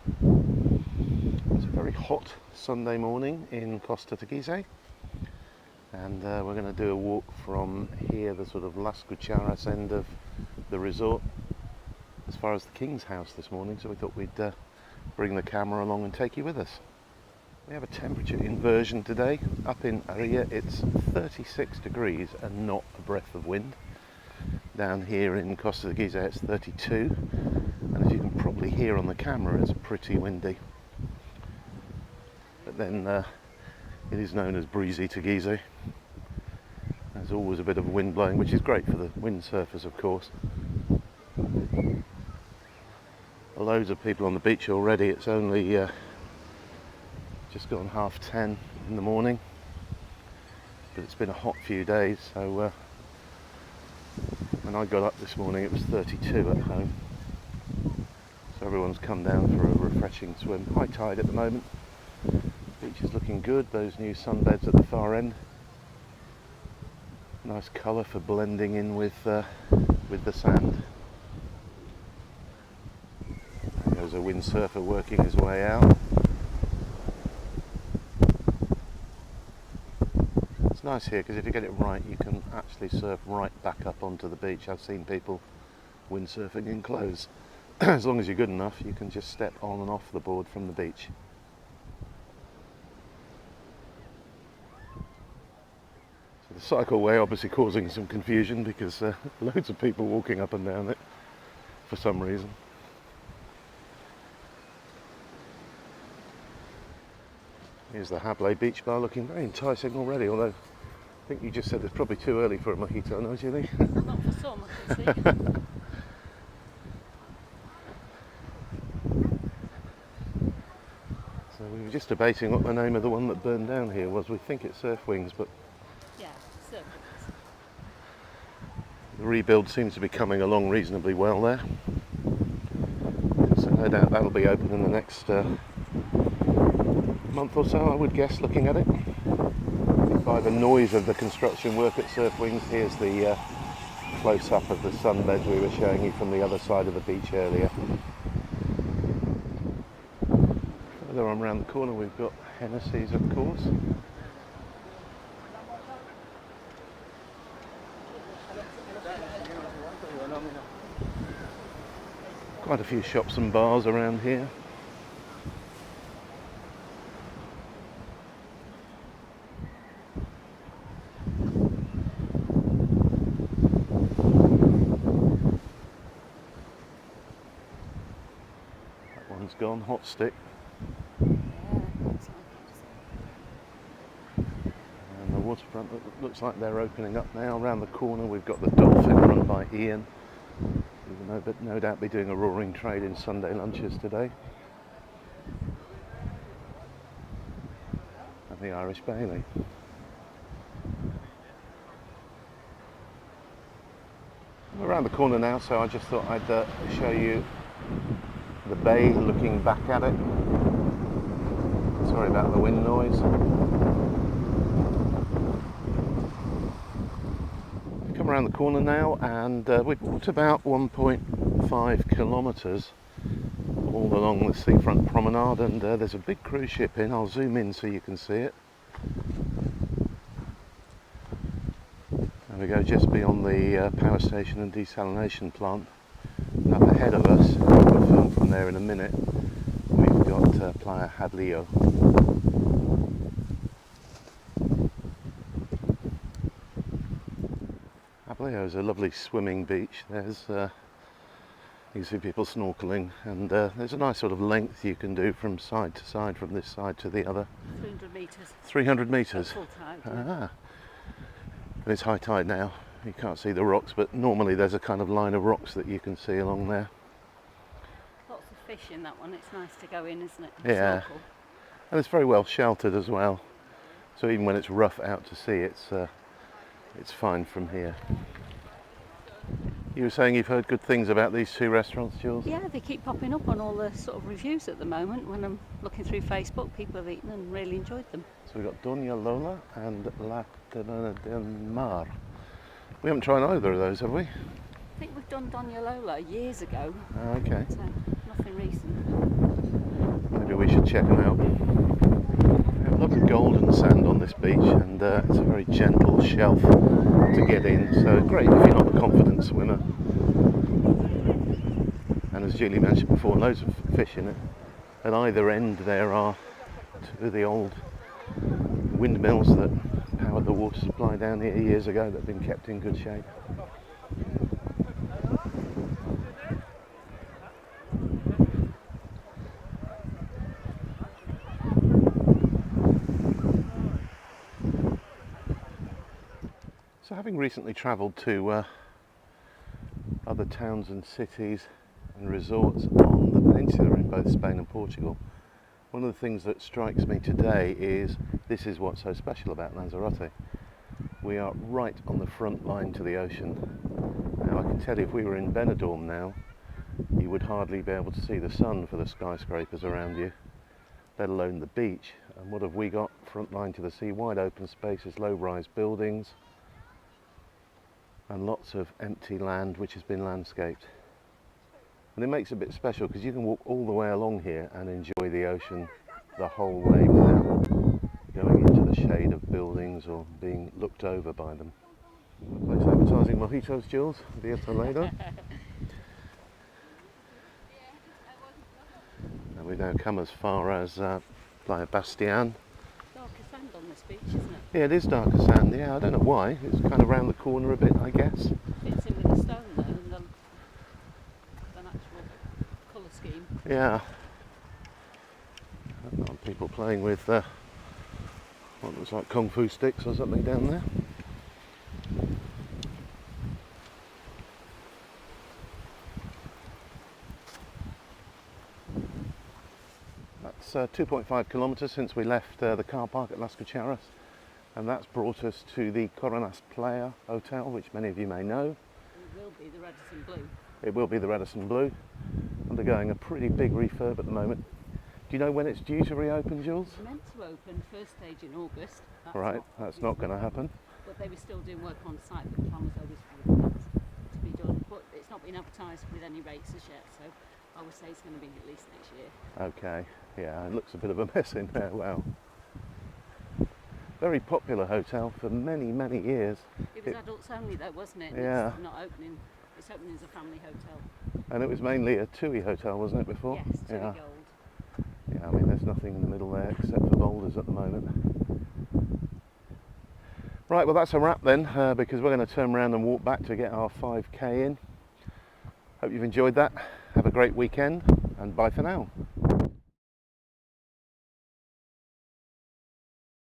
It's a very hot Sunday morning in Costa Teguise, and we're going to do a walk from here, the sort of Las Cucharas end of the resort, as far as the King's house this morning, so we thought we'd bring the camera along and take you with us. We have a temperature inversion today. Up in Area it's 36 degrees and not a breath of wind. Down here in Costa Teguise it's 32, and as you can probably hear on the camera, it's pretty windy. But then it is known as breezy Teguise. There's always a bit of wind blowing, which is great for the windsurfers, of course. Loads of people on the beach already. It's only just gone 10:30 in the morning, but it's been a hot few days, so when I got up this morning it was 32 at home, so everyone's come down for a refreshing swim. High tide at the moment. Beach is looking good. Those new sunbeds at the far end, nice colour for blending in with the sand. There's a windsurfer working his way out. It's nice here because if you get it right, you can actually surf right back up onto the beach. I've seen people windsurfing in clothes. As long as you're good enough, you can just step on and off the board from the beach. So the cycleway obviously causing some confusion because loads of people walking up and down it for some reason. Here's the Hablé Beach Bar, looking very enticing already, although I think you just said it's probably too early for a mojito, no, Julie? Not for some, I can see. So we were just debating what the name of the one that burned down here was. We think it's Surf Wings, but Yeah, Surf Wings. the rebuild seems to be coming along reasonably well there. So no doubt that'll be open in the next month or so, I would guess, looking at it. By the noise of the construction work at Surf Wings, here's the close-up of the sunbeds we were showing you from the other side of the beach earlier. Further on around the corner we've got Hennessy's, of course. Quite a few shops and bars around here. One's gone, hot stick. Yeah, looks like it. And the waterfront looks like they're opening up now. Around the corner we've got the Dolphin run by Ian, who will no doubt be doing a roaring trade in Sunday lunches today. And the Irish Bailey. I'm around the corner now, so I just thought I'd show you the bay looking back at it. Sorry about the wind noise. We've come around the corner now, and we've walked about 1.5 kilometres all along the seafront promenade, and there's a big cruise ship in. I'll zoom in so you can see it. There we go, just beyond the power station and desalination plant. And up ahead of us, we'll film from there in a minute, we've got Playa Hadleo. Hadleo is a lovely swimming beach. There's you can see people snorkeling, and there's a nice sort of length you can do from side to side, from this side to the other. 300 metres. 300 metres? Full tide. Ah. And it's high tide now. You can't see the rocks, but normally there's a kind of line of rocks that you can see along there. Lots of fish in that one. It's nice to go in, isn't it? Yeah. Snorkel. And it's very well sheltered as well. So even when it's rough out to sea, it's fine from here. You were saying you've heard good things about these two restaurants, Jules? Yeah, they keep popping up on all the sort of reviews at the moment. When I'm looking through Facebook, people have eaten and really enjoyed them. So we've got Doña Lola and La Terra del Mar. We haven't tried either of those, have we? I think we've done Doña Lola years ago. Okay. So nothing recent. check them out. They have a lot of golden sand on this beach, and it's a very gentle shelf to get in, so great if you're not a confident swimmer. And as Julie mentioned before, loads of fish in it. At either end there are two of the old windmills that powered the water supply down here years ago that have been kept in good shape. So having recently travelled to other towns and cities and resorts on the peninsula in both Spain and Portugal, one of the things that strikes me today is this is what's so special about Lanzarote. We are right on the front line to the ocean. Now I can tell you, if we were in Benidorm now, you would hardly be able to see the sun for the skyscrapers around you, let alone the beach. And what have we got? Front line to the sea, wide open spaces, low-rise buildings, and lots of empty land which has been landscaped. And it makes it a bit special because you can walk all the way along here and enjoy the ocean the whole way without going into the shade of buildings or being looked over by them. Place advertising mojitos, Jules. Dia Toledo. And we now come as far as Playa Bastian. Darker sand on this beach, isn't it? Yeah, it is darker sand. Yeah, I don't know why. It's kind of round the corner a bit, I guess. Fits in with the stone though, and the actual colour scheme. Yeah. People playing with what looks like kung fu sticks or something down there. That's 2.5 kilometres since we left the car park at Las Cucharas, and that's brought us to the Playa hotel, which many of you may know. It will be the Radisson Blue. It will be the Radisson Blue, undergoing a pretty big refurb at the moment. Do you know when it's due to reopen, Jules? It's meant to open first stage in August. That's not going to happen. But they were still doing work on site, but the plan was always for that to be done. But it's not been advertised with any rates as yet, so I would say it's going to be at least next year. Okay, yeah, it looks a bit of a mess in there. Wow. Very popular hotel for many, many years. It was adults only though, wasn't it? Yeah. It's not opening. It's opening as a family hotel. And it was mainly a TUI hotel, wasn't it, before? Yes, TUI Yeah. Gold. Yeah, I mean, there's nothing in the middle there except for boulders at the moment. Right, well that's a wrap then, because we're going to turn around and walk back to get our 5k in. Hope you've enjoyed that. Have a great weekend, and bye for now.